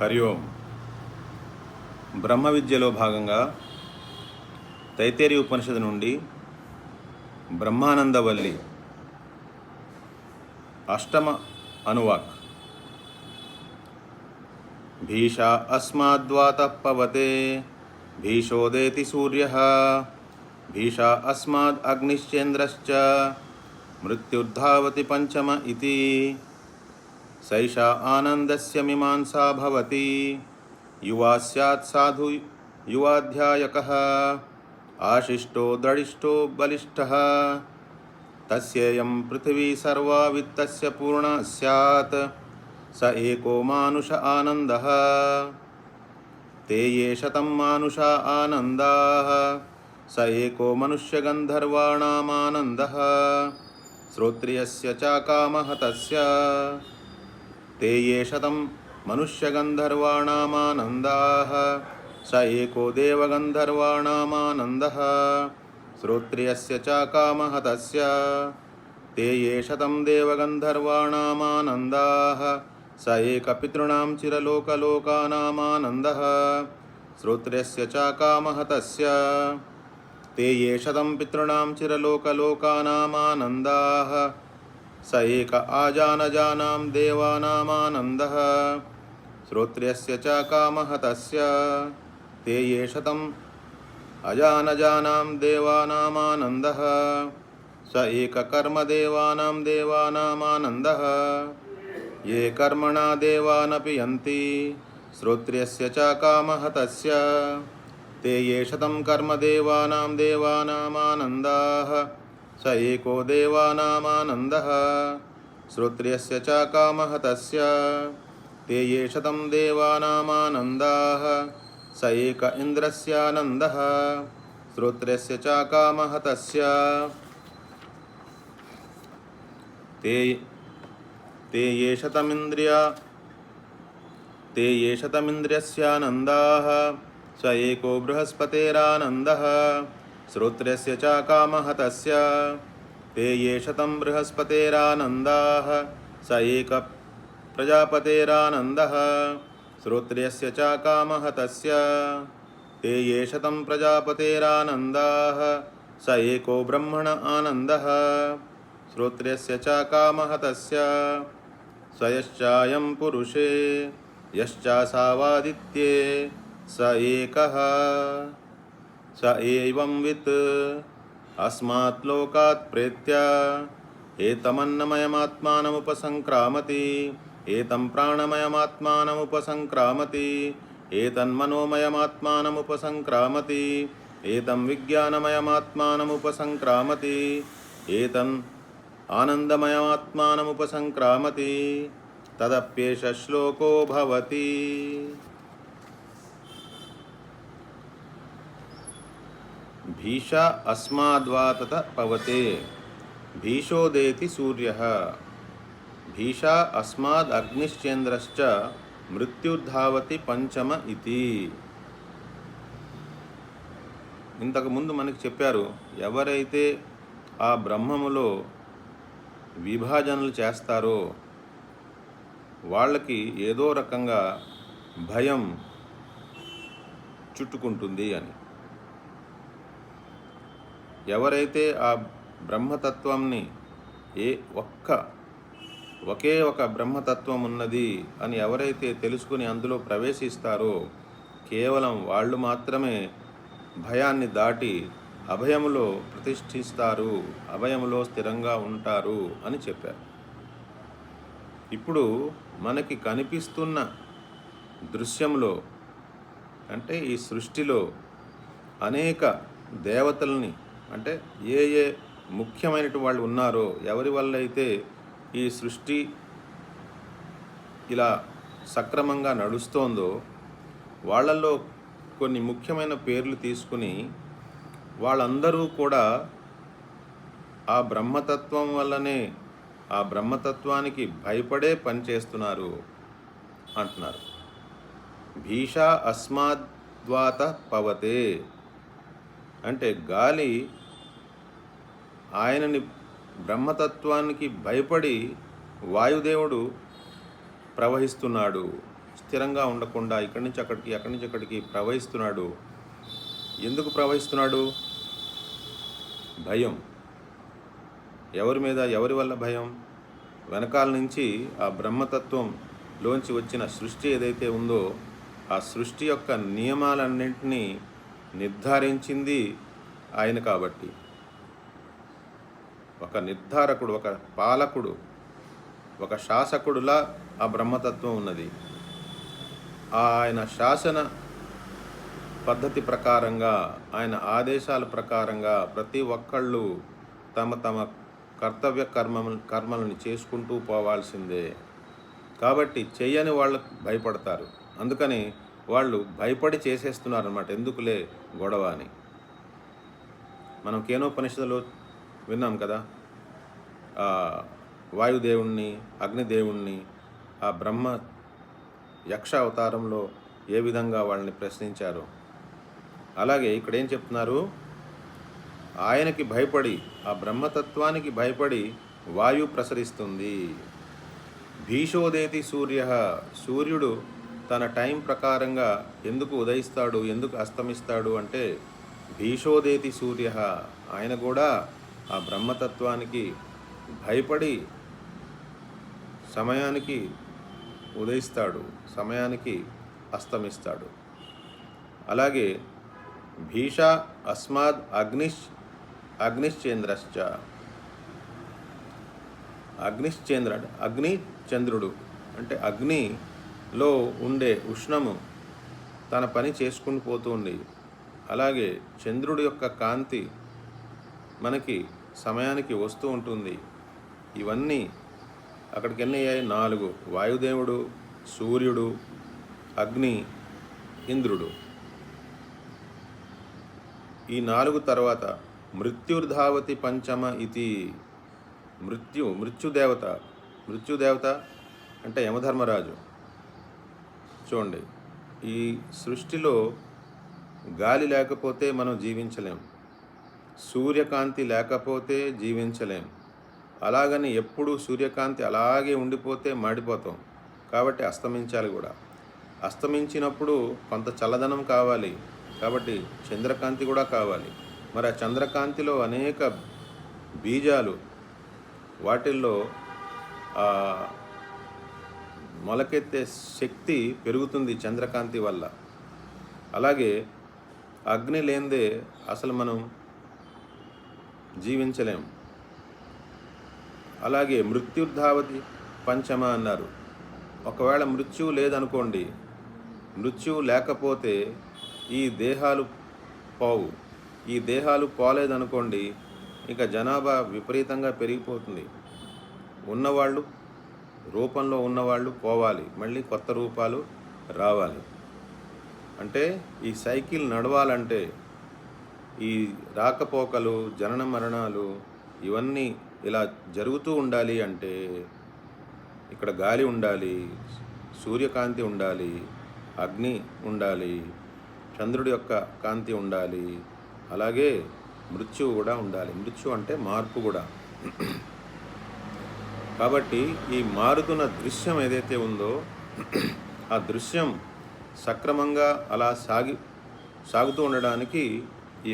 హరి ఓం. బ్రహ్మ విద్యలో భాగంగా తైత్తరీయ ఉపనిషత్తు నుండి బ్రహ్మానందవల్లి అష్టమ అనువాక్. భీషా అస్మాద్వాతః పవతే భీషోదేతి సూర్యః భీషా అస్మాద్ అగ్నిశ్చేంద్రశ్చ మృత్యుర్ధావతి పంచమ ఇతి సైషా ఆనందస్య మీమాంసా భవతి యువా స్యాత్ సాధు యువాధ్యాయకః ఆశిష్టో దృఢిష్టో బలిష్ఠః తస్యేయం పృథివీ సర్వా విత్తస్య పూర్ణా స్యాత్ స ఏకో మానుష ఆనందః తే యే శతం మానుషా ఆనందాః స ఏకో మనుష్యగంధర్వాణామానందః శ్రోత్రియస్య చ కామః తస్య తే యే శతం మనుష్యగంధర్వాణామానందాః స ఏకో దేవగంధర్వాణామానందః శ్రోత్రియస్య చ కామః తస్య తే యే శతం దేవగంధర్వాణామానందాః స ఏక పితॄణాం చిరలోకలోకానామానందః శ్రోత్రియస్య చ కామః తస్య తే యే శతం పితॄణాం చిరలోకలోకానామానందాః స ఏక ఆజానజానాం దేవానామానందః శ్రోత్రియస్య చ కామః తస్య తే యే శతం అజానజానాం దేవానామానందః స ఏక కర్మదేవానాం దేవానామానందః ఏ కర్మణా దేవానపి యంతి శ్రోత్రియస్య చ కామః తస్య తే యే శతం కర్మదేవానాం దేవానామానందాః స ఏకో దేవానామానందః శ్రోత్రియస్య చ కామః తస్య తే యే శతం దేవానామానందాః స ఏక ఇంద్రస్యానందః శ్రోత్రియస్య చ కామః తస్య తే యే శతమింద్రియస్యానందాః స ఏకో బృహస్పతేరానందః శ్రోత్రియస్య చ కామః తస్య తే యే శతం బృహస్పతేరానందాః స ఏక ప్రజాపతేరానందః శ్రోత్రియస్య చ కామః తస్య తే యే శతం ప్రజాపతేరానందాః స ఏకో బ్రహ్మణ ఆనందః శ్రోత్రియస్య చ కామః తస్య స యశ్చాయం పురుషే యశ్చాసావాదిత్యే స ఏకః స ఏవం విత్ అస్మాత్ లోకాత్ ప్రేత్య ఏతమన్నమయమాత్మానముపసంక్రామతి ఏతం ప్రాణమయమాత్మానముపసంక్రామతి ఏతన్మనోమయమాత్మానముపసంక్రామతి ఏతం విజ్ఞానమయమాత్మానముపసంక్రామతి ఏతన్ ఆనందమయమాత్మానముపసంక్రామతి తదప్యేష శ్లోకో భవతి. భీషా అస్మాద్వాతత పవతే భీషోదేతి సూర్యః భీషా అస్మాద్ అగ్నిశ్చేంద్రశ్చ మృత్యుర్ధావతి పంచమ ఇతి. ఇంతకుముందు మనకి చెప్పారు, ఎవరైతే ఆ బ్రహ్మములో విభాజనలు చేస్తారో వాళ్ళకి ఏదో రకంగా భయం చుట్టుకుంటుంది అని. ఎవరైతే ఆ బ్రహ్మతత్వంని ఒకే ఒక బ్రహ్మతత్వం ఉన్నది అని ఎవరైతే తెలుసుకుని అందులో ప్రవేశిస్తారో కేవలం వాళ్ళు మాత్రమే భయాన్ని దాటి అభయములో ప్రతిష్ఠిస్తారు, అభయములో స్థిరంగా ఉంటారు అని చెప్పారు. ఇప్పుడు మనకి కనిపిస్తున్న దృశ్యంలో అంటే ఈ సృష్టిలో అనేక దేవతల్ని అంటే ఏ ముఖ్యమైనటువంటి వాళ్ళు ఉన్నారో, ఎవరి వల్ల అయితే ఈ సృష్టి ఇలా సక్రమంగా నడుస్తోందో వాళ్ళల్లో కొన్ని ముఖ్యమైన పేర్లు తీసుకుని వాళ్ళందరూ కూడా ఆ బ్రహ్మతత్వం వల్లనే ఆ బ్రహ్మతత్వానికి భయపడే పనిచేస్తున్నారు అంటున్నారు. భీషా అస్మాద్వాత పవతే అంటే గాలి ఆయనని బ్రహ్మతత్వానికి భయపడి వాయుదేవుడు ప్రవహిస్తున్నాడు, స్థిరంగా ఉండకుండా ఇక్కడి నుంచి అక్కడికి అక్కడి నుంచి అక్కడికి ప్రవహిస్తున్నాడు. ఎందుకు ప్రవహిస్తున్నాడు? భయం. ఎవరి మీద, ఎవరి వల్ల భయం? వెనకాల నుంచి ఆ బ్రహ్మతత్వంలోంచి వచ్చిన సృష్టి ఏదైతే ఉందో ఆ సృష్టి యొక్క నియమాలన్నింటినీ నిర్ధారించింది ఆయన కాబట్టి. ఒక నిర్ధారకుడు, ఒక పాలకుడు, ఒక శాసకుడులా ఆ బ్రహ్మతత్వం ఉన్నది. ఆయన శాసన పద్ధతి ప్రకారంగా, ఆయన ఆదేశాల ప్రకారంగా ప్రతి ఒక్కళ్ళు తమ తమ కర్తవ్య కర్మలను చేసుకుంటూ పోవాల్సిందే. కాబట్టి చెయ్యని వాళ్ళకు భయపడతారు. అందుకని వాళ్ళు భయపడి చేసేస్తున్నారన్నమాట. ఎందుకులే గొడవ అని. మనం కేనోపనిషత్తులో విన్నాం కదా, వాయుదేవుణ్ణి, అగ్నిదేవుణ్ణి, ఆ బ్రహ్మ యక్ష అవతారంలో ఏ విధంగా వాళ్ళని ప్రశ్నించారు. అలాగే ఇక్కడ ఏం చెప్తున్నారు? ఆయనకి భయపడి, ఆ బ్రహ్మతత్వానికి భయపడి వాయు ప్రసరిస్తుంది. భీషోదేతి సూర్య, సూర్యుడు తన టైం ప్రకారంగా ఎందుకు ఉదయిస్తాడు, ఎందుకు అస్తమిస్తాడు అంటే భీషోదేతి సూర్య, ఆయన కూడా ఆ బ్రహ్మతత్వానికి భయపడి సమయానికి ఉదయిస్తాడు, సమయానికి అస్తమిస్తాడు. అలాగే భీష అస్మాద్ అగ్నిశ్చేంద్రశ్చ, అగ్నిశ్చేంద్ర అగ్ని చంద్రుడు అంటే అగ్నిలో ఉండే ఉష్ణము తన పని చేసుకుని పోతుంది. అలాగే చంద్రుడి యొక్క కాంతి మనకి సమయానికి వస్తూ ఉంటుంది. ఇవన్నీ అక్కడికి ఎన్ని అయ్యాయి? 4. వాయుదేవుడు, సూర్యుడు, అగ్ని, ఇంద్రుడు. ఈ 4 తర్వాత మృత్యుర్ధావతి పంచమ ఇది. మృత్యుదేవత అంటే యమధర్మరాజు. చూడండి, ఈ సృష్టిలో గాలి లేకపోతే మనం జీవించలేం, సూర్యకాంతి లేకపోతే జీవించలేం. అలాగని ఎప్పుడు సూర్యకాంతి అలాగే ఉండిపోతే మాడిపోతాం. కాబట్టి అస్తమించాలి కూడా. అస్తమించినప్పుడు కొంత చల్లదనం కావాలి, కాబట్టి చంద్రకాంతి కూడా కావాలి. మరి ఆ చంద్రకాంతిలో అనేక బీజాలు, వాటిల్లో మొలకెత్తే శక్తి పెరుగుతుంది చంద్రకాంతి వల్ల. అలాగే అగ్ని లేనిదే అసలు మనం జీవించలేం. అలాగే మృత్యుర్ధావతి పంచమ అన్నారు. ఒకవేళ మృత్యువు లేదనుకోండి, మృత్యువు లేకపోతే ఈ దేహాలు పోవు. ఈ దేహాలు పోలేదనుకోండి, ఇక జనాభా విపరీతంగా పెరిగిపోతుంది. ఉన్నవాళ్ళు, రూపంలో ఉన్నవాళ్ళు పోవాలి, మళ్ళీ కొత్త రూపాలు రావాలి. అంటే ఈ సైకిల్ నడవాలంటే, ఈ రాకపోకలు, జనన మరణాలు ఇవన్నీ ఇలా జరుగుతూ ఉండాలి అంటే ఇక్కడ గాలి ఉండాలి, సూర్యకాంతి ఉండాలి, అగ్ని ఉండాలి, చంద్రుడి యొక్క కాంతి ఉండాలి, అలాగే మృత్యువు కూడా ఉండాలి. మృత్యు అంటే మార్పు కూడా. కాబట్టి ఈ మారుతున్న దృశ్యం ఏదైతే ఉందో ఆ దృశ్యం సక్రమంగా అలా సాగుతూ ఉండడానికి ఈ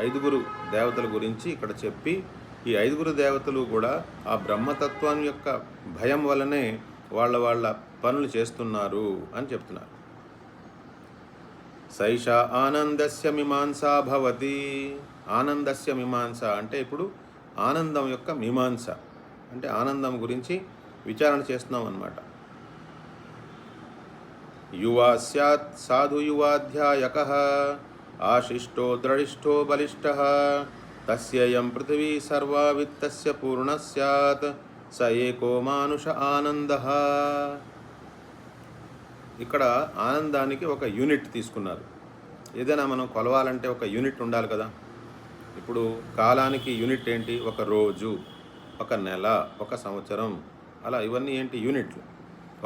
ఐదుగురు దేవతల గురించి ఇక్కడ చెప్పి, ఈ 5 దేవతలు కూడా ఆ బ్రహ్మతత్వం యొక్క భయం వల్లనే వాళ్ళ పనులు చేస్తున్నారు అని చెప్తున్నారు. సైష ఆనందస్య మీమాంసా భవతి. ఆనందస్య మీమాంస అంటే ఇప్పుడు ఆనందం యొక్క మీమాంస అంటే ఆనందం గురించి విచారణ చేస్తున్నాం అన్నమాట. యువా స్యాత్ సాధు యువాధ్యాయకః ఆశిష్టో ద్రఢిష్టో బలిష్టః తస్యయం పృథివీ సర్వా విత్తస్య పూర్ణ స్యాత్ స ఏకో మానుష ఆనందః. ఇక్కడ ఆనందానికి ఒక యూనిట్ తీసుకున్నారు. ఏదైనా మనం కొలవాలంటే ఒక యూనిట్ ఉండాలి కదా. ఇప్పుడు కాలానికి యూనిట్ ఏంటి? ఒక రోజు, ఒక నెల, ఒక సంవత్సరం, అలా ఇవన్నీ ఏంటి? యూనిట్లు.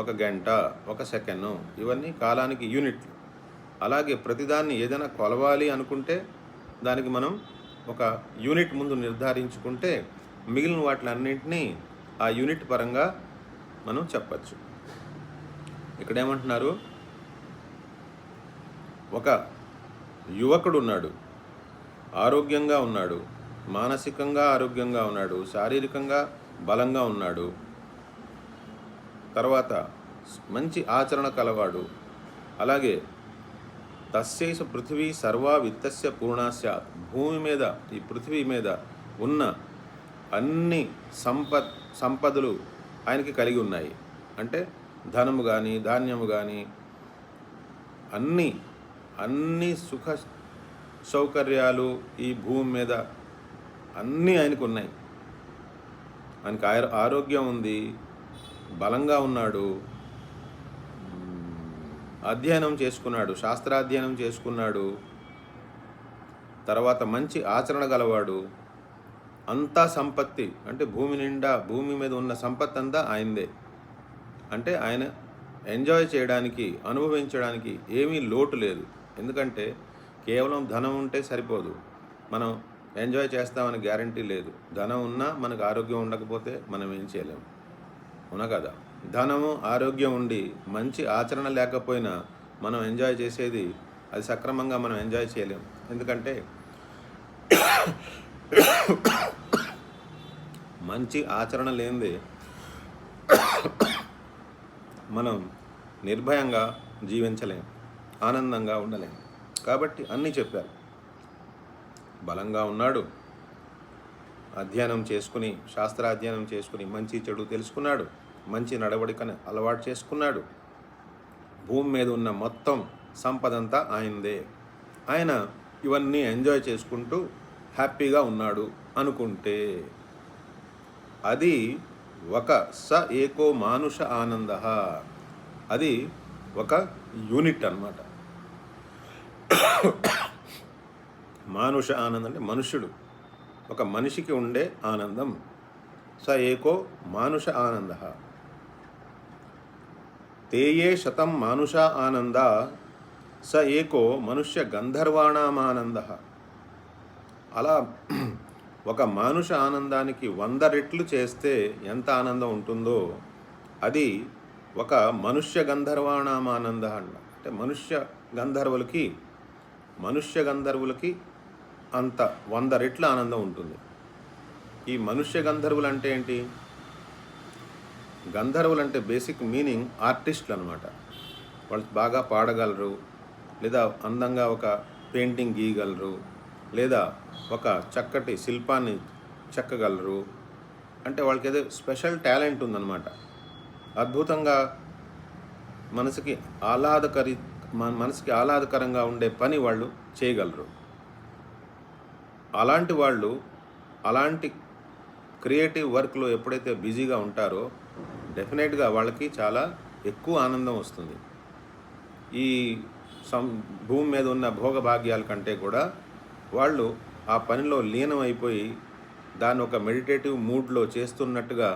ఒక గంట, ఒక సెకండ్, ఇవన్నీ కాలానికి యూనిట్లు. అలాగే ప్రతిదాన్ని ఏదైనా కొలవాలి అనుకుంటే దానికి మనం ఒక యూనిట్ ముందు నిర్ధారించుకుంటే మిగిలిన వాటిలన్నింటినీ ఆ యూనిట్ పరంగా మనం చెప్పచ్చు. ఇక్కడేమంటున్నారు, ఒక యువకుడు ఉన్నాడు, ఆరోగ్యంగా ఉన్నాడు, మానసికంగా ఆరోగ్యంగా ఉన్నాడు, శారీరకంగా బలంగా ఉన్నాడు, తర్వాత మంచి ఆచరణ కలవాడు. అలాగే తస్యైష పృథివీ సర్వా విత్తస్య పూర్ణాస్య, భూమి మీద, ఈ పృథివీ మీద ఉన్న అన్ని సంపదలు ఆయనకి కలిగి ఉన్నాయి. అంటే ధనము కానీ, ధాన్యము కానీ, అన్ని సుఖ సౌకర్యాలు ఈ భూమి మీద అన్నీ ఆయనకు ఉన్నాయి. ఆయనకు ఆరోగ్యం ఉంది, బలంగా ఉన్నాడు, అధ్యయనం చేసుకున్నాడు, శాస్త్రాధ్యయనం చేసుకున్నాడు, తర్వాత మంచి ఆచరణ గలవాడు. అంతా సంపత్తి, అంటే భూమి మీద ఉన్న సంపత్తి అంతా ఆయనదే. అంటే ఆయన ఎంజాయ్ చేయడానికి, అనుభవించడానికి ఏమీ లోటు లేదు. ఎందుకంటే కేవలం ధనం ఉంటే సరిపోదు, మనం ఎంజాయ్ చేస్తామని గ్యారంటీ లేదు. ధనం ఉన్నా మనకు ఆరోగ్యం ఉండకపోతే మనం ఏం చేయలేము, అవునా కదా? ధనము, ఆరోగ్యం ఉండి మంచి ఆచరణ లేకపోయినా మనం ఎంజాయ్ చేసేది, అది సక్రమంగా మనం ఎంజాయ్ చేయలేము. ఎందుకంటే మంచి ఆచరణ లేనిదే మనం నిర్భయంగా జీవించలేం, ఆనందంగా ఉండలేం. కాబట్టి అన్నీ చెప్పారు. బలంగా ఉన్నాడు, అధ్యయనం చేసుకుని, శాస్త్రాధ్యయనం చేసుకుని మంచి చెడు తెలుసుకున్నాడు, మంచి నడవడికని అలవాటు చేసుకున్నాడు. భూమి మీద ఉన్న మొత్తం సంపదంతా ఆయనదే. ఆయన ఇవన్నీ ఎంజాయ్ చేసుకుంటూ హ్యాపీగా ఉన్నాడు అనుకుంటే అది ఒక స ఏకో మానుష ఆనంద, అది ఒక యూనిట్ అన్నమాట. మానుష ఆనందం అంటే మనుష్యుడు, ఒక మనిషికి ఉండే ఆనందం. స ఏకో మానుష ఆనంద. తేయే శతం మానుష ఆనంద, స ఏకో మనుష్య గంధర్వాణామానంద. అలా ఒక మానుష ఆనందానికి 100 రెట్లు చేస్తే ఎంత ఆనందం ఉంటుందో అది ఒక మనుష్య గంధర్వాణామానంద అంటే మనుష్య గంధర్వులకి అంత 100 రెట్ల ఆనందం ఉంటుంది. ఈ మనుష్య గంధర్వులు అంటే ఏంటి? గంధర్వులు అంటే బేసిక్ మీనింగ్ ఆర్టిస్టులు అనమాట. వాళ్ళు బాగా పాడగలరు, లేదా అందంగా ఒక పెయింటింగ్ గీయగలరు, లేదా ఒక చక్కటి శిల్పాన్ని చెక్కగలరు. అంటే వాళ్ళకి ఏదో స్పెషల్ టాలెంట్ ఉందన్నమాట. అద్భుతంగా మనసుకి ఆహ్లాదకరంగా ఉండే పని వాళ్ళు చేయగలరు. అలాంటి వాళ్ళు అలాంటి క్రియేటివ్ వర్క్లో ఎప్పుడైతే బిజీగా ఉంటారో డెఫినెట్గా వాళ్ళకి చాలా ఎక్కువ ఆనందం వస్తుంది. ఈ భూమి మీద ఉన్న భోగభాగ్యాల కంటే కూడా వాళ్ళు ఆ పనిలో లీనమైపోయి దాన్ని ఒక మెడిటేటివ్ మూడ్లో చేస్తున్నట్టుగా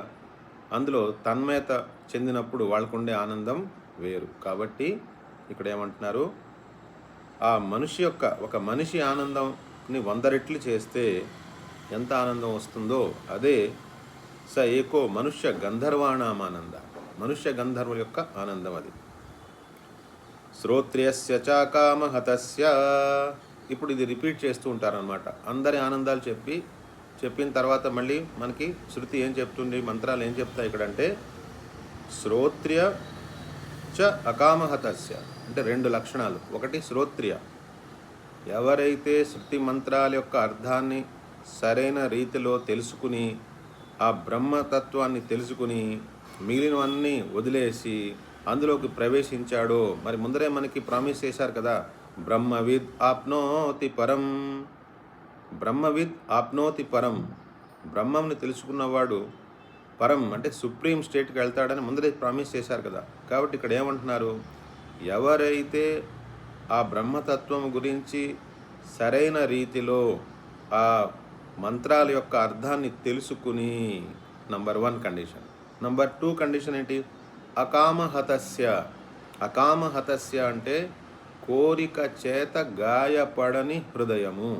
అందులో తన్మయత చెందినప్పుడు వాళ్ళకు ఉండే ఆనందం వేరు. కాబట్టి ఇక్కడ ఏమంటున్నారు, ఒక మనిషి ఆనందంని 100 రెట్లు చేస్తే ఎంత ఆనందం వస్తుందో అదే స ఏకో మనుష్య గంధర్వాణామానంద, మనుష్య గంధర్వుల యొక్క ఆనందం అది. శ్రోత్రియస్య చ కామహతస్య. ఇప్పుడు ఇది రిపీట్ చేస్తూ ఉంటారనమాట. అందరి ఆనందాలు చెప్పిన తర్వాత మళ్ళీ మనకి శృతి ఏం చెప్తుంది, మంత్రాలు ఏం చెప్తాయి ఇక్కడంటే, శ్రోత్రియ చ అకామహతస్య అంటే 2 లక్షణాలు. ఒకటి శ్రోత్రియ, ఎవరైతే శృతి మంత్రాల యొక్క అర్థాన్ని సరైన రీతిలో తెలుసుకుని ఆ బ్రహ్మతత్వాన్ని తెలుసుకుని మిగిలినవన్నీ వదిలేసి అందులోకి ప్రవేశించాడో, మరి ముందరే మనకి ప్రామిస్ చేశారు కదా, బ్రహ్మవిద్ ఆప్నోతి పరం, బ్రహ్మవిద్ ఆప్నోతి పరం, బ్రహ్మంని తెలుసుకున్నవాడు పరం అంటే సుప్రీం స్టేట్కి వెళ్తాడని ముందరే ప్రామిస్ చేశారు కదా. కాబట్టి ఇక్కడ ఏమంటున్నారు, ఎవరైతే ఆ బ్రహ్మతత్వం గురించి సరైన రీతిలో ఆ మంత్రాల యొక్క అర్థాన్ని తెలుసుకుని, నంబర్ 1 కండిషన్. నంబర్ 2 కండిషన్ ఏంటి, అకామహతస్య. అకామహతస్య అంటే కోరిక చేత గాయపడని హృదయము.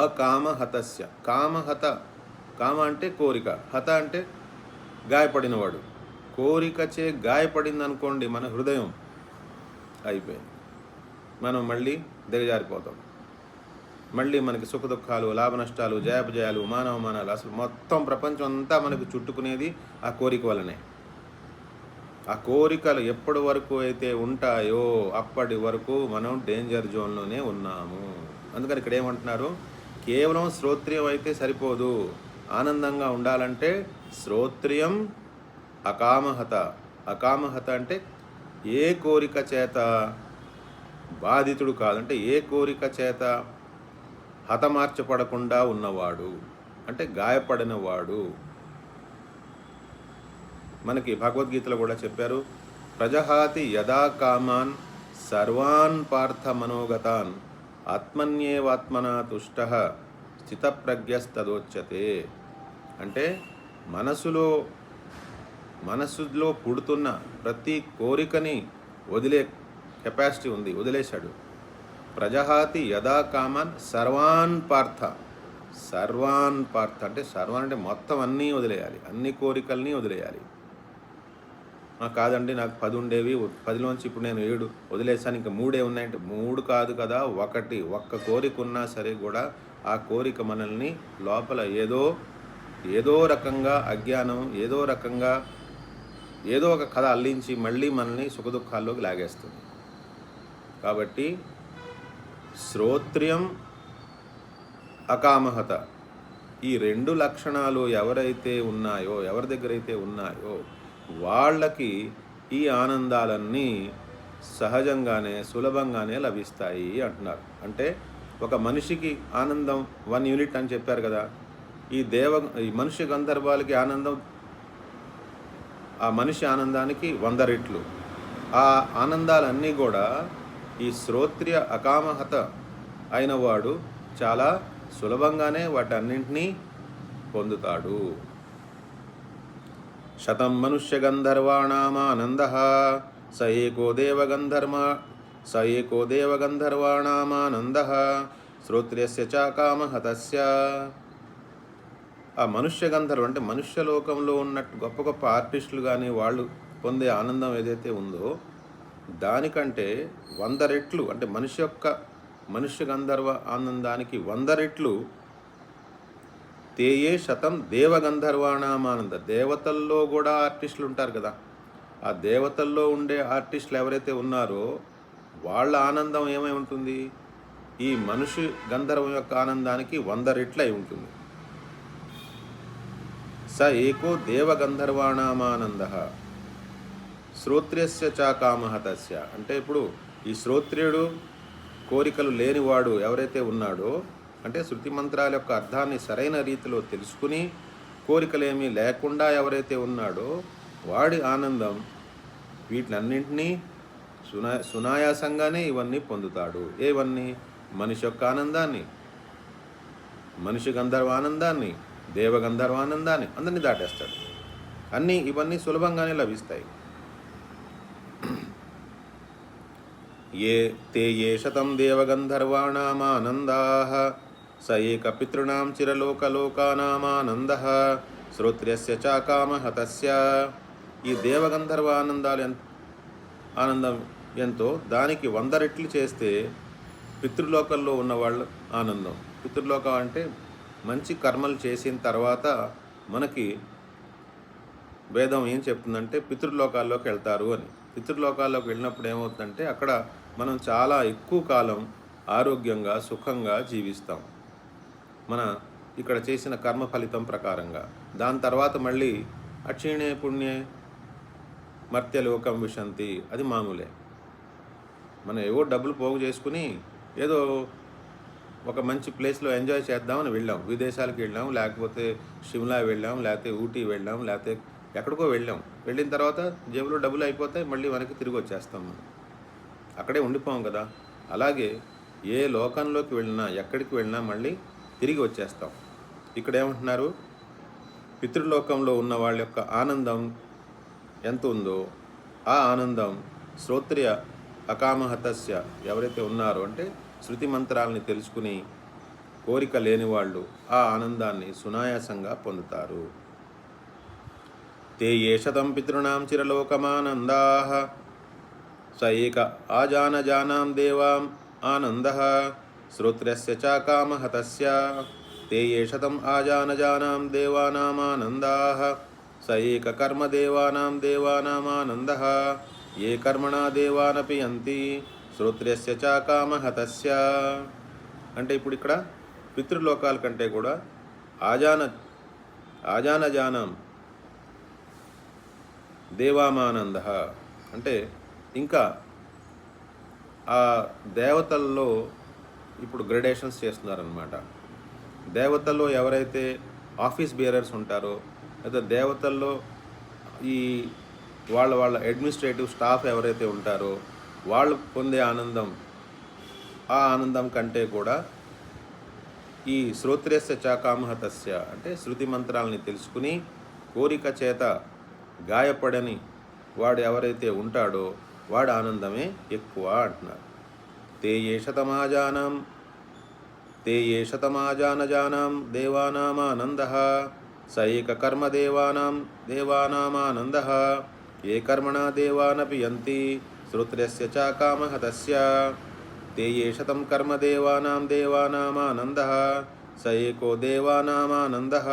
అకామహతస్య, కామ అంటే కోరిక, హత అంటే గాయపడినవాడు. కోరికచే గాయపడింది అనుకోండి మన హృదయం, అయిపోయింది. మనం మళ్ళీ దిగజారిపోతాం. మళ్ళీ మనకి సుఖ దుఃఖాలు, లాభ నష్టాలు, జయాపజయాలు, మానవమానాలు, అసలు మొత్తం ప్రపంచం అంతా మనకు చుట్టుకునేది ఆ కోరిక వల్లనే. ఆ కోరికలు ఎప్పటి వరకు అయితే ఉంటాయో అప్పటి వరకు మనం డేంజర్ జోన్లోనే ఉన్నాము. అందుకని ఇక్కడ ఏమంటున్నారు, కేవలం శ్రోత్రియం అయితే సరిపోదు. ఆనందంగా ఉండాలంటే శ్రోత్రియం అకామహత. అకామహత అంటే ఏ కోరిక చేత బాధితుడు కాదంటే ఏ కోరిక చేత హతమార్చపడకుండా ఉన్నవాడు, అంటే గాయపడినవాడు. మనకి భగవద్గీతలో కూడా చెప్పారు, ప్రజహాతి యదా కామాన్ సర్వాన్ పార్థ మనోగతాన్ ఆత్మన్యేవాత్మనా తుష్టః స్థితప్రజ్ఞస్తదోచ్యతే. అంటే మనసులో పుడుతున్న ప్రతి కోరికని వదిలే కెపాసిటీ ఉంది, వదిలేశాడు. ప్రజహాతి యదా కామాన్ సర్వాన్ పార్థ. సర్వాన్ పార్థ అంటే సర్వాన్ అంటే మొత్తం అన్నీ వదిలేయాలి, అన్ని కోరికల్ని వదిలేయాలి. కాదండి నాకు 10 ఉండేవి, 10లోంచి ఇప్పుడు నేను 7 వదిలేసాను, ఇంకా 3 ఉన్నాయంటే 3 కాదు కదా, ఒక్క కోరిక ఉన్నా సరే కూడా ఆ కోరిక మనల్ని లోపల ఏదో రకంగా అజ్ఞానం, ఏదో రకంగా ఏదో ఒక కథ అల్లించి మళ్ళీ మనల్ని సుఖదుఖాల్లోకి లాగేస్తుంది. కాబట్టి శ్రోత్రియం అకామహత ఈ 2 లక్షణాలు ఎవరి దగ్గర అయితే ఉన్నాయో వాళ్ళకి ఈ ఆనందాలన్నీ సహజంగానే సులభంగానే లభిస్తాయి అంటున్నారు. అంటే ఒక మనిషికి ఆనందం 1 యూనిట్ అని చెప్పారు కదా, ఈ మనిషి గంధర్వాలకి ఆనందం, ఆ మనిషి ఆనందానికి 100 రెట్లు. ఆ ఆనందాలన్నీ కూడా ఈ శ్రోత్రియ అకామహత అయిన వాడు చాలా సులభంగానే వాటన్నింటినీ పొందుతాడు. శతం మనుష్య గంధర్వాణామానందః స ఏకో దేవగంధర్వాణామానందః శ్రోత్రియస్య చ కామహతస్య. ఆ మనుష్య గంధర్వం అంటే మనుష్య లోకంలో ఉన్నట్టు గొప్ప గొప్ప ఆర్టిస్టులు కానీ వాళ్ళు పొందే ఆనందం ఏదైతే ఉందో దానికంటే 100 రెట్లు, అంటే మనుష్య గంధర్వ ఆనందానికి 100 రెట్లు తేయే శతం దేవగంధర్వాణామానంద. దేవతల్లో కూడా ఆర్టిస్టులు ఉంటారు కదా, ఆ దేవతల్లో ఉండే ఆర్టిస్టులు ఎవరైతే ఉన్నారో వాళ్ళ ఆనందం ఏమై ఉంటుంది, ఈ మనుష్య గంధర్వం యొక్క ఆనందానికి 100 రెట్లు అయి ఉంటుంది. స ఏకో దేవగంధర్వాణామానందః శ్రోత్రియస్య చ కామహతస్య. అంటే ఇప్పుడు ఈ శ్రోత్రియుడు, కోరికలు లేనివాడు ఎవరైతే ఉన్నాడో, అంటే శృతి మంత్రాల యొక్క అర్థాన్ని సరైన రీతిలో తెలుసుకుని కోరికలేమీ లేకుండా ఎవరైతే ఉన్నాడో వాడి ఆనందం వీటినన్నింటినీ సునాయాసంగానే ఇవన్నీ పొందుతాడు. ఏవన్నీ? మనిషి యొక్క ఆనందాన్ని, మనిషి గంధర్వానందాన్ని, దేవగంధర్వానందాన్ని అందరినీ దాటేస్తాడు. ఇవన్నీ సులభంగానే లభిస్తాయి. ఏ శతం దేవగంధర్వాణామానందాః స ఏక పితృణాం చిరలోకలోకానామానందః శ్రోత్రియస్య చ కామహతస్య. ఈ దేవగంధర్వ ఆనందం ఎంతో దానికి 100 రెట్లు చేస్తే పితృలోకంలో ఉన్న వాళ్ళ ఆనందం. పితృలోకం అంటే మంచి కర్మలు చేసిన తర్వాత మనకి వేదం ఏం చెప్తుందంటే పితృలోకాల్లోకి వెళ్తారు అని. పితృలోకాల్లోకి వెళ్ళినప్పుడు ఏమవుతుందంటే అక్కడ మనం చాలా ఎక్కువ కాలం ఆరోగ్యంగా సుఖంగా జీవిస్తాం మన ఇక్కడ చేసిన కర్మ ఫలితం ప్రకారంగా. దాని తర్వాత మళ్ళీ అక్షీణే పుణ్యే మర్త్యలోకం విశంతి, అది మామూలే. మనం ఏవో డబ్బులు పోగు చేసుకుని ఏదో ఒక మంచి ప్లేస్లో ఎంజాయ్ చేద్దామని వెళ్ళాం, విదేశాలకు వెళ్ళాం, లేకపోతే షిమ్లా వెళ్ళాం, లేకపోతే ఊటీ వెళ్ళాం, లేకపోతే ఎక్కడికో వెళ్ళాం. వెళ్ళిన తర్వాత జేబులో డబ్బులు అయిపోతాయి, మళ్ళీ వెనక్కి తిరిగి వచ్చేస్తాం. మనం అక్కడే ఉండిపోం కదా. అలాగే ఏ లోకంలోకి వెళ్ళినా ఎక్కడికి వెళ్ళినా మళ్ళీ తిరిగి వచ్చేస్తాం. ఇక్కడ ఏమంటున్నారు, పితృలోకంలో ఉన్న వాళ్ళ యొక్క ఆనందం ఎంత ఉందో ఆ ఆనందం శ్రోత్రియ అకామహతస్య ఎవరైతే ఉన్నారో, అంటే శృతి మంత్రాలని తెలుసుకుని కోరిక లేని వాళ్ళు ఆ ఆనందాన్ని సునాయాసంగా పొందుతారు. ते ये शतं पितॄणां चिरलोकमानन्दाः स एक आजानजानां देवाम् आनन्दः श्रोत्र्यस्य च कामहतस्य ते ये शतम् आजानजानां देवानामानन्दाः स एक कर्मदेवानां देवानामानन्दः ये कर्मणा देवानपि యంతి శ్రోత్ర్యస్య చ కామహతస్య. అంటే ఇప్పుడు ఇక్కడ పితృలోకాల కంటే కూడా ఆజానజానం దేవామానంద అంటే ఇంకా ఆ దేవతల్లో ఇప్పుడు గ్రేడేషన్స్ చేస్తున్నారనమాట. దేవతల్లో ఎవరైతే ఆఫీస్ బేరర్స్ ఉంటారో లేదా దేవతల్లో ఈ వాళ్ళ అడ్మినిస్ట్రేటివ్ స్టాఫ్ ఎవరైతే ఉంటారో వాళ్ళు పొందే ఆనందం, ఆ ఆనందం కంటే కూడా ఈ శ్రోత్ర్యస్య చ కామహతస్య అంటే శృతి మంత్రాలని తెలుసుకుని కోరిక చేత గాయపడని వాడు ఎవరైతే ఉంటాడో వాడు ఆనందమే ఎక్కువ అంటున్నారు. తే ఏ శతమాజానజానాం దేవానామానందః స ఏక కర్మదేవానాం దేవానామానందః ఏ కర్మణా దేవానపి యంతి శ్రోత్ర్యస్య చ కామహతస్య ते ये शतं कर्मदेवानां देवानामानन्दः स एको దేవానామానందః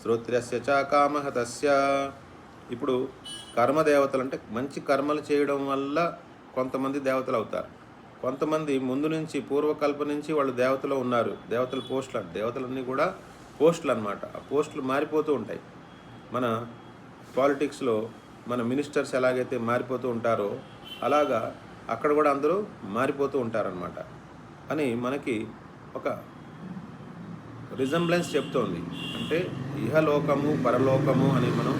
శ్రోత్ర్యస్య చ కామహతస్య. ఇప్పుడు కర్మదేవతలు అంటే మంచి కర్మలు చేయడం వల్ల కొంతమంది దేవతలు అవుతారు. కొంతమంది ముందు నుంచి పూర్వకల్ప నుంచి వాళ్ళు దేవతలు ఉన్నారు. దేవతల పోస్టులు అంటే దేవతలన్నీ కూడా పోస్టులు అన్నమాట. ఆ పోస్టులు మారిపోతూ ఉంటాయి. మన పాలిటిక్స్లో మన మినిస్టర్స్ ఎలాగైతే మారిపోతూ ఉంటారో అలాగా అక్కడ కూడా అందరూ మారిపోతూ ఉంటారనమాట అని మనకి ఒక రిజంబ్లెన్స్ చెప్తోంది. అంటే ఇహలోకము పరలోకము అని మనం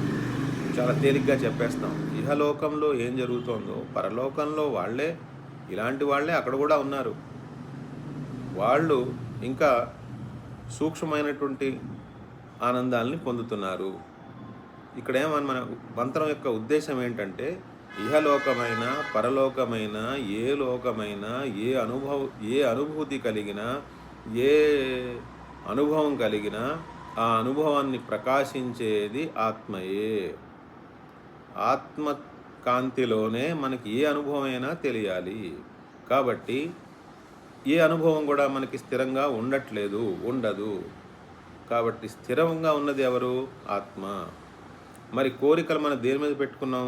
చాలా తేలిగ్గా చెప్పేస్తాం. ఇహలోకంలో ఏం జరుగుతోందో పరలోకంలో వాళ్ళే ఇలాంటి వాళ్ళే అక్కడ కూడా ఉన్నారు. వాళ్ళు ఇంకా సూక్ష్మమైనటువంటి ఆనందాలని పొందుతున్నారు. ఇక్కడేమని మన మంత్రం యొక్క ఉద్దేశం ఏంటంటే ఇహలోకమైన పరలోకమైన ఏ లోకమైనా ఏ అనుభూతి కలిగినా ఏ అనుభవం కలిగినా ఆ అనుభవాన్ని ప్రకాశించేది ఆత్మయే. ఆత్మకాంతిలోనే మనకి ఏ అనుభవమైనా తెలియాలి. కాబట్టి ఏ అనుభవం కూడా మనకి స్థిరంగా ఉండదు. కాబట్టి స్థిరంగా ఉన్నది ఎవరు? ఆత్మ. మరి కోరికలు మనం దేని మీద పెట్టుకున్నాం?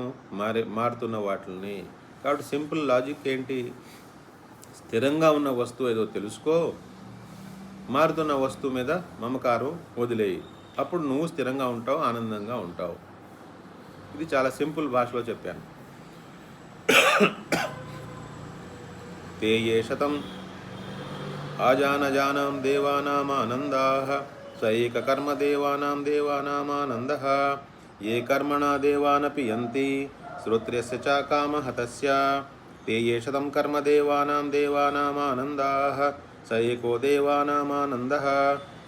మారుతున్న వాటిని. కాబట్టి సింపుల్ లాజిక్ ఏంటి? స్థిరంగా ఉన్న వస్తువు ఏదో తెలుసుకో, మారుతున్న వస్తువు మీద మమకారం వదిలేయి. అప్పుడు నువ్వు స్థిరంగా ఉంటావు, ఆనందంగా ఉంటావు. ఇది చాలా సింపుల్ భాషలో చెప్పాను. తే ఏ శతం ఆజానజానాం దేవానామానందాః స ఏక కర్మదేవానాం దేవానామానందః ఏ కర్మణా దేవానపి యంతి శ్రోత్ర్యస్య చ కామహతస్య తే ఏ శతం కర్మదేవానాం దేవానామానందాః స ఏకో దేవానామానందః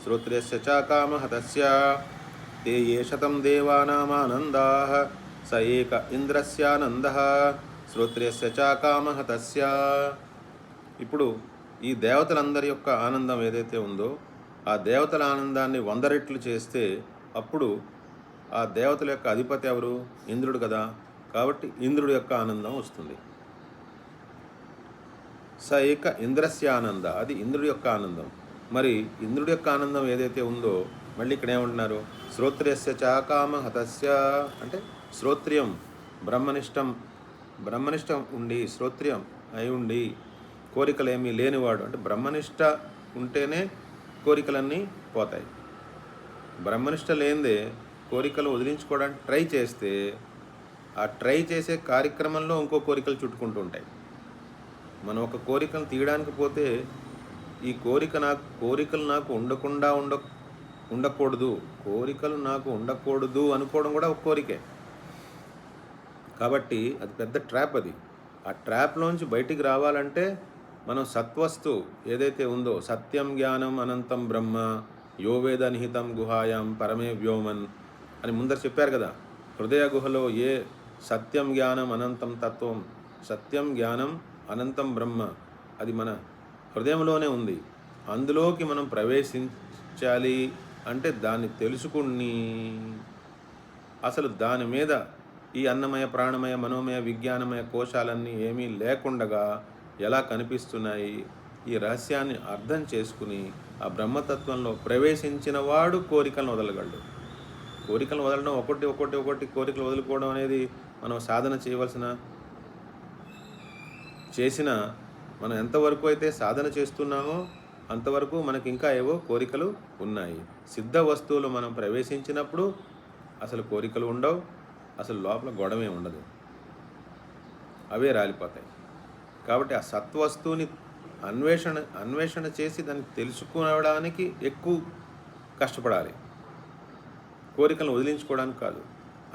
శ్రోత్ర్యస్య చ కామహతస్య తే ఏ శతం దేవానామానందాః స ఏక ఇంద్రస్యానందః శ్రోత్ర్యస్య చ కామహతస్య. ఇప్పుడు ఈ దేవతలందరి యొక్క ఆనందం ఏదైతే ఉందో ఆ దేవతల ఆనందాన్ని 100 రెట్లు చేస్తే అప్పుడు ఆ దేవతల యొక్క అధిపతి ఎవరు? ఇంద్రుడు కదా. కాబట్టి ఇంద్రుడి యొక్క ఆనందం వస్తుంది. స ఏక ఇంద్రస్య ఆనంద, అది ఇంద్రుడి యొక్క ఆనందం. మరి ఇంద్రుడి యొక్క ఆనందం ఏదైతే ఉందో మళ్ళీ ఇక్కడ ఏమంటున్నారు? శ్రోత్ర్యస్య చ కామహతస్య అంటే శ్రోత్రియం బ్రహ్మనిష్టం ఉండి శ్రోత్రియం అయి ఉండి కోరికలేమీ లేనివాడు. అంటే బ్రహ్మనిష్ట ఉంటేనే కోరికలన్నీ పోతాయి. బ్రహ్మనిష్ట లేనిదే కోరికలు వదిలించుకోవడానికి ట్రై చేస్తే ఆ ట్రై చేసే కార్యక్రమంలో ఇంకో కోరికలు చుట్టుకుంటూ ఉంటాయి. మనం ఒక కోరికను తీయడానికి పోతే ఈ కోరికలు నాకు ఉండకూడదు, కోరికలు నాకు ఉండకూడదు అనుకోవడం కూడా ఒక కోరికే. కాబట్టి అది పెద్ద ట్రాప్. అది ఆ ట్రాప్లోంచి బయటికి రావాలంటే మనం సత్వస్తు ఏదైతే ఉందో సత్యం జ్ఞానం అనంతం బ్రహ్మ యో వేద నిహితం గుహాయాం పరమే వ్యోమన్ అని ముందర చెప్పారు కదా. హృదయ గుహలో ఏ సత్యం జ్ఞానం అనంతం తత్వం, సత్యం జ్ఞానం అనంతం బ్రహ్మ అది మన హృదయంలోనే ఉంది. అందులోకి మనం ప్రవేశించాలి అంటే దాన్ని తెలుసుకుని అసలు దాని మీద ఈ అన్నమయ ప్రాణమయ మనోమయ విజ్ఞానమయ కోశాలన్నీ ఏమీ లేకుండగా ఎలా కనిపిస్తున్నాయి, ఈ రహస్యాన్ని అర్థం చేసుకుని ఆ బ్రహ్మతత్వంలో ప్రవేశించిన వాడు కోరికలను వదలగలడు. కోరికలను వదలడం ఒకటి ఒకటి ఒకటి కోరికలు వదులుకోవడం అనేది మనం సాధన చేసిన మనం ఎంతవరకు అయితే సాధన చేస్తున్నామో అంతవరకు మనకి ఇంకా ఏవో కోరికలు ఉన్నాయి. సిద్ధ వస్తువులు మనం ప్రవేశించినప్పుడు అసలు కోరికలు ఉండవు, అసలు లోపల గొడవే ఉండదు, అవే రాలిపోతాయి. కాబట్టి ఆ సత్వస్తువుని అన్వేషణ చేసి దాన్ని తెలుసుకోవడానికి ఎక్కువ కష్టపడాలి, కోరికలను వదిలించుకోవడానికి కాదు.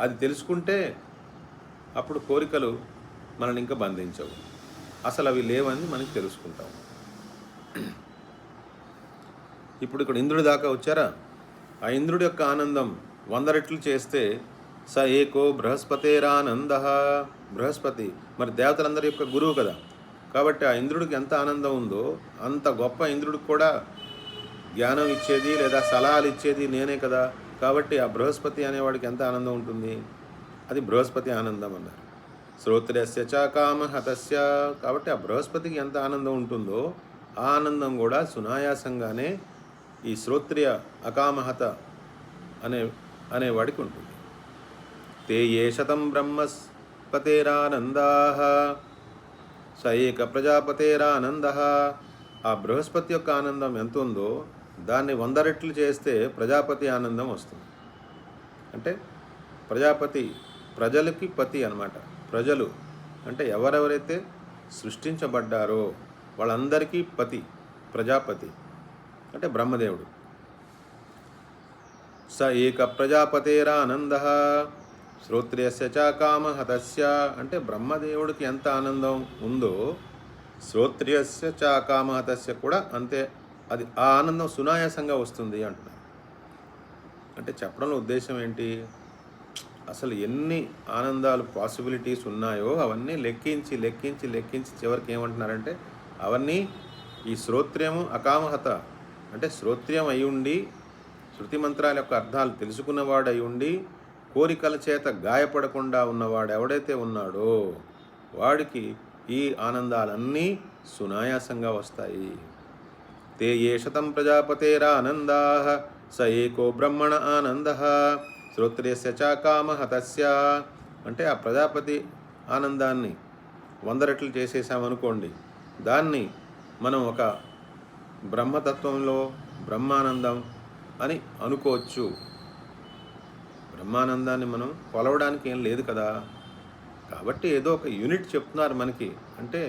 అది తెలుసుకుంటే అప్పుడు కోరికలు మనల్ని ఇంకా బంధించవు, అసలు అవి లేవని మనకి తెలుసుకుంటాం. ఇప్పుడు ఇక్కడ ఇంద్రుడి దాకా వచ్చారా? ఆ ఇంద్రుడి యొక్క ఆనందం 100 రెట్లు చేస్తే స ఏకో బృహస్పతేరానంద. బృహస్పతి మరి దేవతలందరి యొక్క గురువు కదా, కాబట్టి ఆ ఇంద్రుడికి ఎంత ఆనందం ఉందో అంత గొప్ప ఇంద్రుడికి కూడా జ్ఞానం ఇచ్చేది లేదా సలహాలు ఇచ్చేది నేనే కదా. కాబట్టి ఆ బృహస్పతి అనేవాడికి ఎంత ఆనందం ఉంటుంది, అది బృహస్పతి ఆనందం అన్నారు. శ్రోత్రస్య చ కామహతస్య. కాబట్టి ఆ బృహస్పతికి ఎంత ఆనందం ఉంటుందో ఆ ఆనందం కూడా సునాయాసంగానే ఈ శ్రోత్రియ అకామహత అనేవాడికి ఉంటుంది. తే ఏ శతం బ్రహ్మస్పతేరానందా స ఏక ప్రజాపతేరానంద. ఆ బృహస్పతి యొక్క ఆనందం ఎంత ఉందో దాన్ని 100 రెట్లు చేస్తే ప్రజాపతి ఆనందం వస్తుంది. అంటే ప్రజాపతి ప్రజలకి పతి అన్నమాట. ప్రజలు అంటే ఎవరెవరైతే సృష్టించబడ్డారో వాళ్ళందరికీ పతి ప్రజాపతి అంటే బ్రహ్మదేవుడు. స ఏక ప్రజాపతేరానంద శ్రోత్రియస్య చ కామహతస్య. అంటే బ్రహ్మదేవుడికి ఎంత ఆనందం ఉందో శ్రోత్రియస్య చ కామహతస్య కూడా అంతే. అది ఆ ఆనందం సునాయాసంగా వస్తుంది అంటున్నారు. అంటే చెప్పడంలో ఉద్దేశం ఏంటి, అసలు ఎన్ని ఆనందాలు పాసిబిలిటీస్ ఉన్నాయో అవన్నీ లెక్కించి లెక్కించి లెక్కించి చివరికి ఏమంటున్నారంటే అవన్నీ ఈ శ్రోత్రియము అకామహత అంటే శ్రోత్రియం అయి ఉండి శృతి మంత్రాల యొక్క అర్థాలు తెలుసుకున్నవాడు అయి ఉండి కోరికల చేత గాయపడకుండా ఉన్నవాడు ఎవడైతే ఉన్నాడో వాడికి ఈ ఆనందాలన్నీ సునాయాసంగా వస్తాయి. తే ఏ శతం ప్రజాపతేరానందా స ఏకో బ్రహ్మణ ఆనంద శ్రోత్రియస్య చ కామహతస్య. అంటే ఆ ప్రజాపతి ఆనందాన్ని 100 రెట్లు చేసేసామనుకోండి, దాన్ని మనం ఒక బ్రహ్మతత్వంలో బ్రహ్మానందం అని అనుకోవచ్చు. బ్రహ్మానందాన్ని మనం కొలవడానికి ఏం లేదు కదా. కాబట్టి ఏదో ఒక యూనిట్ చెప్తున్నారు మనకి. అంటే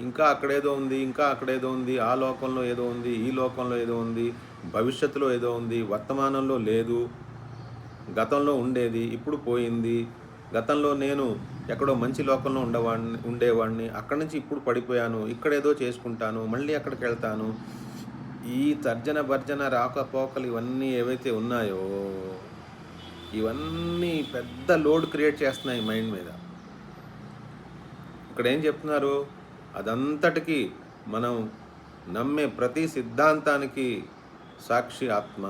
ఇంకా అక్కడేదో ఉంది, ఇంకా అక్కడేదో ఉంది, ఆ లోకంలో ఏదో ఉంది, ఈ లోకంలో ఏదో ఉంది, భవిష్యత్తులో ఏదో ఉంది, వర్తమానంలో లేదు, గతంలో ఉండేది ఇప్పుడు పోయింది, గతంలో నేను ఎక్కడో మంచి లోకంలో ఉండేవాడిని, అక్కడి నుంచి ఇప్పుడు పడిపోయాను, ఇక్కడేదో చేసుకుంటాను, మళ్ళీ అక్కడికి వెళ్తాను. ఈ తర్జన భర్జన రాకపోకలు ఇవన్నీ ఏవైతే ఉన్నాయో ఇవన్నీ పెద్ద లోడ్ క్రియేట్ చేస్తున్నాయి మైండ్ మీద. ఇక్కడ ఏం చెప్తున్నారు, అదంతటికీ మనం నమ్మే ప్రతి సిద్ధాంతానికి సాక్షి ఆత్మ.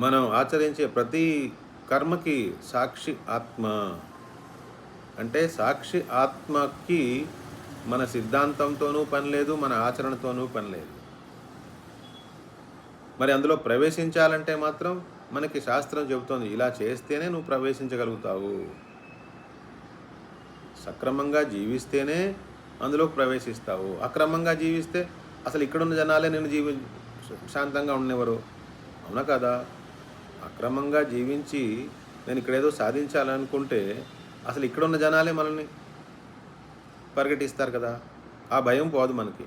మనం ఆచరించే ప్రతి కర్మకి సాక్షి ఆత్మ. అంటే సాక్షి ఆత్మకి మన సిద్ధాంతంతోనూ పని లేదు, మన ఆచరణతోనూ పని లేదు. మరి అందులో ప్రవేశించాలంటే మాత్రం మనకి శాస్త్రం చెబుతోంది, ఇలా చేస్తేనే నువ్వు ప్రవేశించగలుగుతావు. సక్రమంగా జీవిస్తేనే అందులో ప్రవేశిస్తావు. అక్రమంగా జీవిస్తే అసలు ఇక్కడున్న జనాలే నేను శాంతంగా ఉండేవారు, అవునా కదా. అక్రమంగా జీవించి నేను ఇక్కడేదో సాధించాలనుకుంటే అసలు ఇక్కడున్న జనాలే మనల్ని పరిగెట్టిస్తారు కదా, ఆ భయం పోదు మనకి.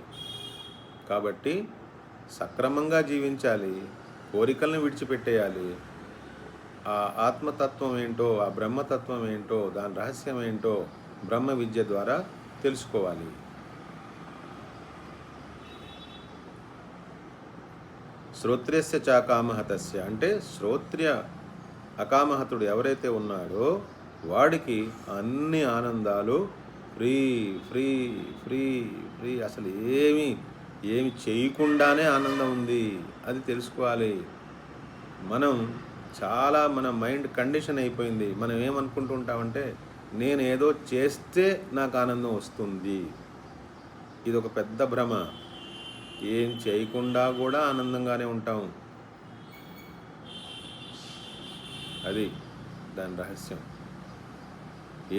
కాబట్టి సక్రమంగా జీవించాలి, కోరికలను విడిచిపెట్టేయాలి. ఆ ఆత్మతత్వం ఏంటో, ఆ బ్రహ్మతత్వం ఏంటో, దాని రహస్యం ఏంటో బ్రహ్మ విద్య ద్వారా తెలుసుకోవాలి. శ్రోత్రియస్య చ కామహతస్య అంటే శ్రోత్రియ అకామహతుడు ఎవరైతే ఉన్నాడో వాడికి అన్ని ఆనందాలు ఫ్రీ ఫ్రీ ఫ్రీ ఫ్రీ. అసలు ఏమీ ఏమి చేయకుండానే ఆనందం ఉంది, అది తెలుసుకోవాలి. మన మైండ్ కండిషన్ అయిపోయింది. మనం ఏమనుకుంటూ ఉంటామంటే నేను ఏదో చేస్తే నాకు ఆనందం వస్తుంది. ఇది ఒక పెద్ద భ్రమ. ఏం చేయకుండా కూడా ఆనందంగానే ఉంటాం. అది దాని రహస్యం.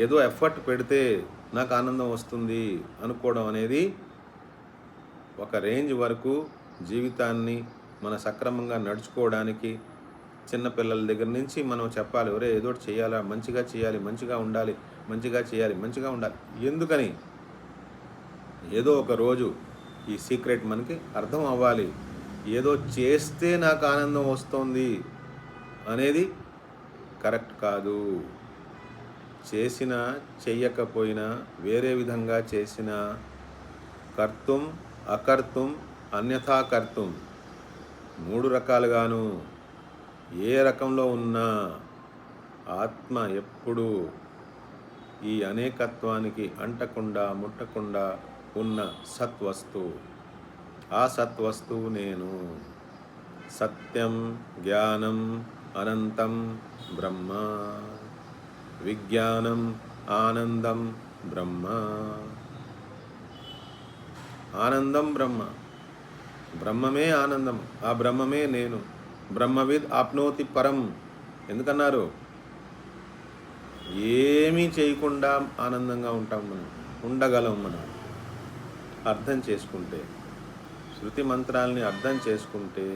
ఏదో ఎఫర్ట్ పెడితే నాకు ఆనందం వస్తుంది అనుకోవడం అనేది ఒక రేంజ్ వరకు జీవితాన్ని మన సక్రమంగా నడుచుకోవడానికి చిన్నపిల్లల దగ్గర నుంచి మనం చెప్పాలి, ఒరే ఏదో ఒకటి చేయాలా, మంచిగా చేయాలి, మంచిగా ఉండాలి, మంచిగా చేయాలి, మంచిగా ఉండాలి. ఎందుకని? ఏదో ఒక రోజు ఈ సీక్రెట్ మనకి అర్థం అవ్వాలి. ఏదో చేస్తే నాకు ఆనందం వస్తుంది అనేది కరెక్ట్ కాదు. చేసినా చెయ్యకపోయినా వేరే విధంగా చేసినా కర్తుం అకర్తుం అన్యథా కర్తుం 3 రకాలుగాను ఏ రకంలో ఉన్నా ఆత్మ ఎప్పుడూ ఈ అనేకత్వానికి అంటకుండా ముట్టకుండా ఉన్న సత్వస్తువు. ఆ సత్వస్తువు నేను. సత్యం జ్ఞానం అనంతం బ్రహ్మ, విజ్ఞానం ఆనందం బ్రహ్మ. ఆనందం బ్రహ్మ, బ్రహ్మమే ఆనందం, ఆ బ్రహ్మమే నేను. బ్రహ్మవిద్ ఆప్నోతి పరం ఎందుకన్నారు? ఏమీ చేయకుండా ఆనందంగా ఉంటాం, మనం ఉండగలం. మనం అర్థం చేసుకుంటే, శృతి మంత్రాలని అర్థం చేసుకుంటే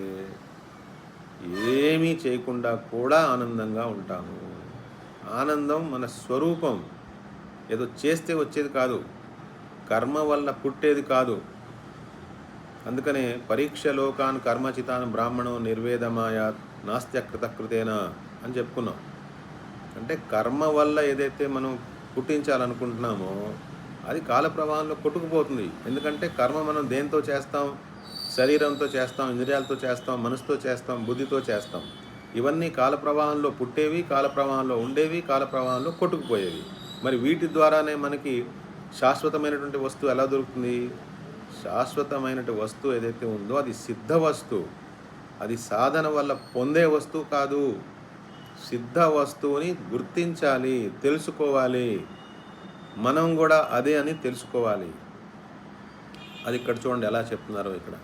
ఏమీ చేయకుండా కూడా ఆనందంగా ఉంటాము. ఆనందం మన స్వరూపం. ఏదో చేస్తే వచ్చేది కాదు, కర్మ వల్ల పుట్టేది కాదు. అందుకనే పరీక్ష లోకాన్ కర్మచితాన్ బ్రాహ్మణో నిర్వేదమాయాత్ నాస్త్యకృతకృతేన అని చెప్పుకున్నాం. అంటే కర్మ వల్ల ఏదైతే మనం పుట్టించాలనుకుంటున్నామో అది కాల ప్రవాహంలో కొట్టుకుపోతుంది. ఎందుకంటే కర్మ మనం దేంతో చేస్తాం? శరీరంతో చేస్తాం, ఇంద్రియాలతో చేస్తాం, మనసుతో చేస్తాం, బుద్ధితో చేస్తాం. ఇవన్నీ కాల ప్రవాహంలో పుట్టేవి, కాల ప్రవాహంలో ఉండేవి, కాల ప్రవాహంలో కొట్టుకుపోయేవి. మరి వీటి ద్వారానే మనకి శాశ్వతమైనటువంటి వస్తువు ఎలా దొరుకుతుంది? శాశ్వతమైనటువంటి వస్తువు ఏదైతే ఉందో అది సిద్ధ వస్తువు. అది సాధన వల్ల పొందే వస్తువు కాదు. సిద్ధ వస్తువుని గుర్తించాలి, తెలుసుకోవాలి. మనం కూడా అదే అని తెలుసుకోవాలి. అది ఇక్కడ చూడండి ఎలా చెప్తున్నారో. ఇక్కడ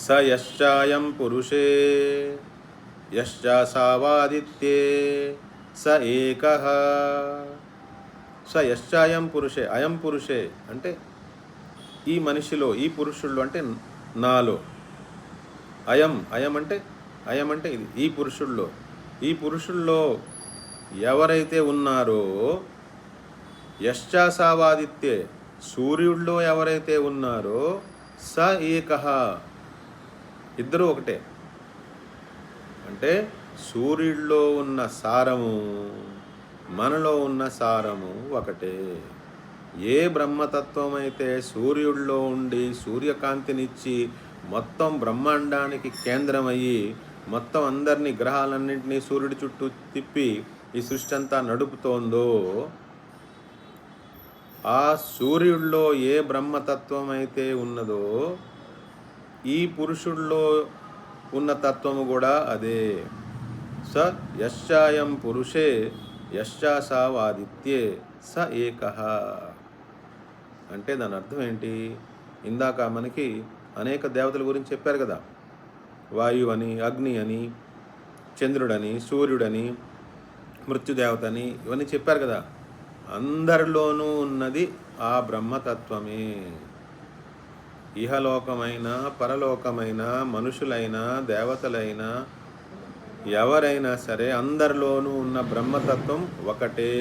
స యశ్చాయం పురుషే యశ్చాసావాదిత్యే స ఏకః. స యశ్చాయం పురుషే, అయం పురుషే అంటే ఈ మనిషిలో, ఈ పురుషుల్లో అంటే నాలో. అయం అంటే ఇది, ఈ పురుషుల్లో ఎవరైతే ఉన్నారో, యశ్చాసావాదిత్యే సూర్యుడిలో ఎవరైతే ఉన్నారో స ఏకః, ఇద్దరు ఒకటే. అంటే సూర్యుడిలో ఉన్న సారము, మనలో ఉన్న సారము ఒకటే. ఏ బ్రహ్మతత్వం అయితే సూర్యుడిలో ఉండి సూర్యకాంతినిచ్చి మొత్తం బ్రహ్మాండానికి కేంద్రమయ్యి మొత్తం అందరినీ గ్రహాలన్నింటినీ సూర్యుడి చుట్టూ తిప్పి ఈ సృష్టి అంతా నడుపుతోందో, ఆ సూర్యుడిలో ఏ బ్రహ్మతత్వం అయితే ఉన్నదో ఈ పురుషుడిలో ఉన్న తత్వము కూడా అదే. స యశ్చాయం పురుషే యశ్చాసావాదిత్యే స ఏకః. అంటే దాని అర్థం ఏంటి? ఇందాక మనకి అనేక దేవతల గురించి చెప్పారు కదా. వాయువు అని, అగ్ని అని, చంద్రుడని, సూర్యుడని, మృత్యుదేవతని, ఇవన్నీ చెప్పారు కదా. అందరిలోనూ ఉన్నది ఆ బ్రహ్మతత్వమే. ఇహలోకమైన, పరలోకమైన, మనుషులైనా, దేవతలైనా, ఎవరైనా సరే అందరిలోనూ ఉన్న బ్రహ్మతత్వం ఒకటే.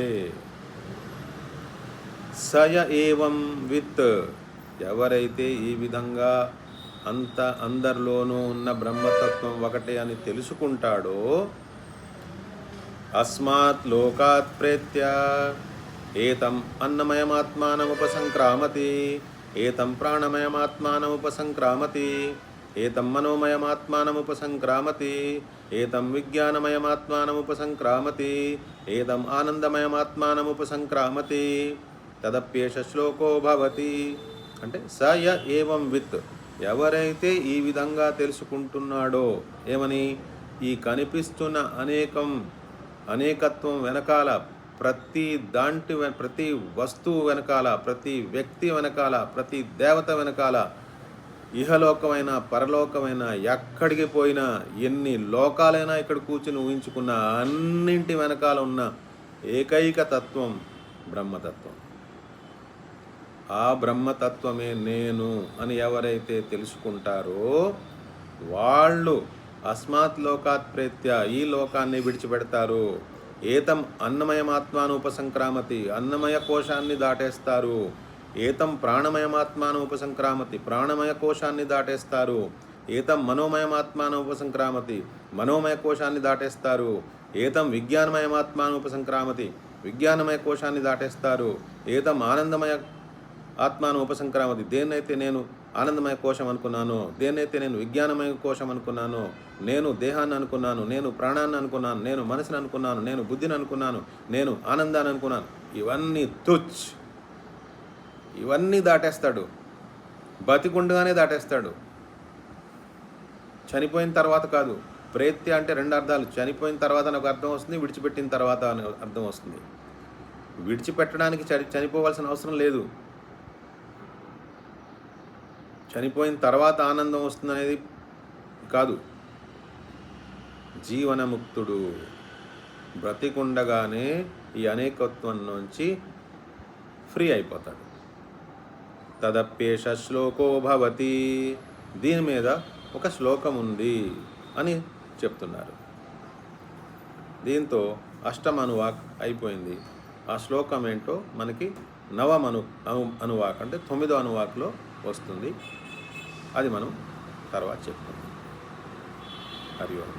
సయ ఏవం విత్, ఎవరైతే ఈ విధంగా అందరిలోనూ ఉన్న బ్రహ్మతత్వం ఒకటే అని తెలుసుకుంటాడో, అస్మాత్ లోకాత్ ప్రేత్య ఏతం అన్నమయమాత్మానముపసంక్రామతి, ఏతం ప్రాణమయమాత్మానముపసంక్రామతి, ఏతం మనోమయమాత్మానముపసంక్రామతి, ఏతం విజ్ఞానమయమాత్మానముపసంక్రామతి, ఏతం ఆనందమయమాత్మానముపసంక్రామతి. తదప్యేష శ్లోకో భవతి. అంటే స య ఏవం విత్, ఎవరైతే ఈ విధంగా తెలుసుకుంటున్నాడో, ఏమని, ఈ కనిపిస్తున్న అనేకత్వం వెనకాల, ప్రతి వస్తువు వెనకాల, ప్రతి వ్యక్తి వెనకాల, ప్రతి దేవత వెనకాల, ఇహలోకమైన పరలోకమైన, ఎక్కడికి పోయినా, ఎన్ని లోకాలైనా ఇక్కడ కూర్చుని ఊహించుకున్న అన్నింటి వెనకాల ఉన్న ఏకైక తత్వం బ్రహ్మతత్వం. ఆ బ్రహ్మతత్వమే నేను అని ఎవరైతే తెలుసుకుంటారో వాళ్ళు అస్మాత్ లోకాత్ ప్రేత్య, ఈ లోకాన్ని విడిచిపెడతారు. ఏతం అన్నమయమాత్మాను ఉపసంక్రామతి, అన్నమయ కోశాన్ని దాటేస్తారు. ఏతం ప్రాణమయమాత్మాను ఉపసంక్రామతి, ప్రాణమయ కోశాన్ని దాటేస్తారు. ఏతం మనోమయమాత్మాను ఉపసంక్రామతి, మనోమయ కోశాన్ని దాటేస్తారు. ఏతం విజ్ఞానమయమాత్మాను ఉపసంక్రామతి, విజ్ఞానమయ కోశాన్ని దాటేస్తారు. ఏతం ఆనందమయ ఆత్మాను ఉపసంక్రామతి, దేన్నైతే నేను ఆనందమయ కోశం అనుకున్నాను, దేన్నైతే నేను విజ్ఞానమయ కోశం అనుకున్నాను, నేను దేహాన్ని అనుకున్నాను, నేను ప్రాణాన్ని అనుకున్నాను, నేను మనసుని అనుకున్నాను, నేను బుద్ధిని అనుకున్నాను, నేను ఆనందాన్ని అనుకున్నాను, ఇవన్నీ తుచ్, ఇవన్నీ దాటేస్తాడు. బతికుండగానే దాటేస్తాడు. చనిపోయిన తర్వాత కాదు. ప్రేత్య అంటే రెండు అర్థాలు. చనిపోయిన తర్వాత అని ఒక అర్థం వస్తుంది, విడిచిపెట్టిన తర్వాత అని అర్థం వస్తుంది. విడిచిపెట్టడానికి చనిపోవాల్సిన అవసరం లేదు. చనిపోయిన తర్వాత ఆనందం వస్తుంది అనేది కాదు. జీవనముక్తుడు బ్రతికుండగానే ఈ అనేకత్వం నుంచి ఫ్రీ అయిపోతాడు. తదప్యేష శ్లోకో భవతి, దీని మీద ఒక శ్లోకం ఉంది అని చెప్తున్నారు. దీంతో అష్టమనువాక్ అయిపోయింది. ఆ శ్లోకం ఏంటో మనకి అనువాక్ అంటే 9వ అనువాక్లో వస్తుంది. అది మనం తర్వాత చెప్పుకుందాం. హరి ఓం.